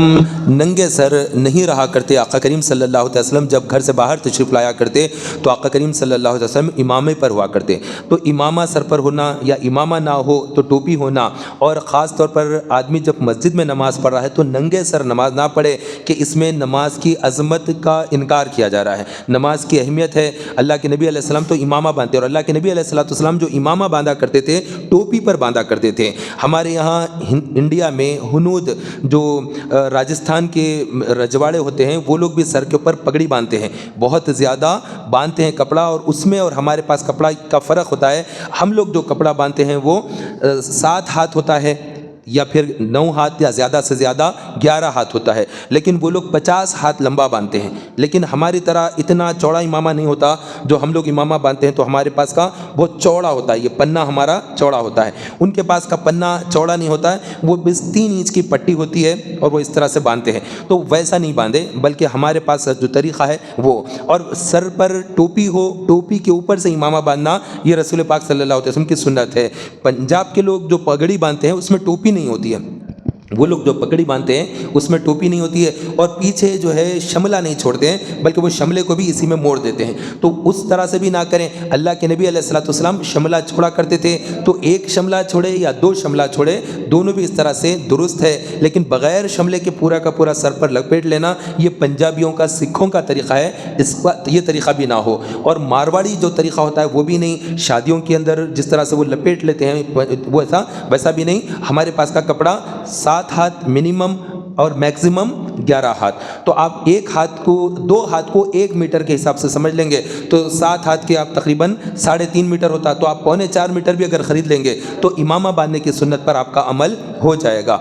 ننگے سر نہیں رہا کرتے۔ آقا کریم صلی اللہ علیہ وسلم جب گھر سے باہر تشریف لایا کرتے تو آقا کریم صلی اللہ علیہ وسلم امامے پر ہوا کرتے، تو امامہ سر پر ہونا یا امامہ نہ ہو تو ٹوپی ہونا، اور خاص طور پر آدمی جب مسجد میں نماز پڑھ رہا ہے تو ننگے سر نماز نہ پڑھے کہ اس میں نماز کی عظمت کا انکار کیا جا رہا ہے۔ نماز کی اہمیت ہے۔ اللہ کے نبی علیہ السلام تو امامہ باندھتے، اور اللہ کے نبی علیہ السلام جو امامہ باندھا کرتے تھے ٹوپی پر باندھا کرتے تھے۔ ہمارے یہاں انڈیا میں ہنود جو راجستھان کے رجواڑے ہوتے ہیں وہ لوگ بھی سر کے اوپر پگڑی باندھتے ہیں، بہت زیادہ باندھتے ہیں کپڑا، اور اس میں اور ہمارے پاس کپڑا کا فرق ہوتا ہے۔ ہم لوگ جو کپڑا باندھتے ہیں وہ 7 ہاتھ ہوتا ہے یا پھر 9 ہاتھ یا زیادہ سے زیادہ 11 ہاتھ ہوتا ہے، لیکن وہ لوگ 50 ہاتھ لمبا باندھتے ہیں۔ لیکن ہماری طرح اتنا چوڑا امامہ نہیں ہوتا، جو ہم لوگ امامہ باندھتے ہیں تو ہمارے پاس کا بہت چوڑا ہوتا ہے، یہ پنا ہمارا چوڑا ہوتا ہے، ان کے پاس کا پنا چوڑا نہیں ہوتا ہے، وہ بس 3 انچ کی پٹی ہوتی ہے اور وہ اس طرح سے باندھتے ہیں۔ تو ویسا نہیں باندھے، بلکہ ہمارے پاس جو طریقہ ہے وہ، اور سر پر ٹوپی ہو، ٹوپی کے اوپر سے امامہ باندھنا یہ رسول پاک صلی اللہ علیہ وسلم کی سنت ہے۔ پنجاب کے لوگ جو پگڑی باندھتے ہیں اس میں ٹوپی نہیں ہوتی ہے، وہ لوگ جو پگڑی باندھتے ہیں اس میں ٹوپی نہیں ہوتی ہے، اور پیچھے جو ہے شملہ نہیں چھوڑتے ہیں، بلکہ وہ شملے کو بھی اسی میں موڑ دیتے ہیں۔ تو اس طرح سے بھی نہ کریں۔ اللہ کے نبی علیہ السلام شملہ چھوڑا کرتے تھے، تو ایک شملہ چھوڑے یا 2 شملہ چھوڑے، دونوں بھی اس طرح سے درست ہے، لیکن بغیر شملے کے پورا کا پورا سر پر لپیٹ لینا یہ پنجابیوں کا، سکھوں کا طریقہ ہے، اس کا یہ طریقہ بھی نہ ہو۔ اور مارواڑی جو طریقہ ہوتا ہے وہ بھی نہیں، شادیوں کے اندر جس طرح سے وہ لپیٹ لیتے ہیں ویسا بھی نہیں۔ ہمارے پاس کا کپڑا 7 ہاتھ منیمم اور میکسیمم 11 ہاتھ، تو آپ 2 ہاتھ کو 1 میٹر کے حساب سے سمجھ لیں گے تو 7 ہاتھ کے آپ تقریباً 3.5 میٹر ہوتا، تو آپ 3.25 میٹر بھی اگر خرید لیں گے تو امامہ باندھنے کی سنت پر آپ کا عمل ہو جائے گا۔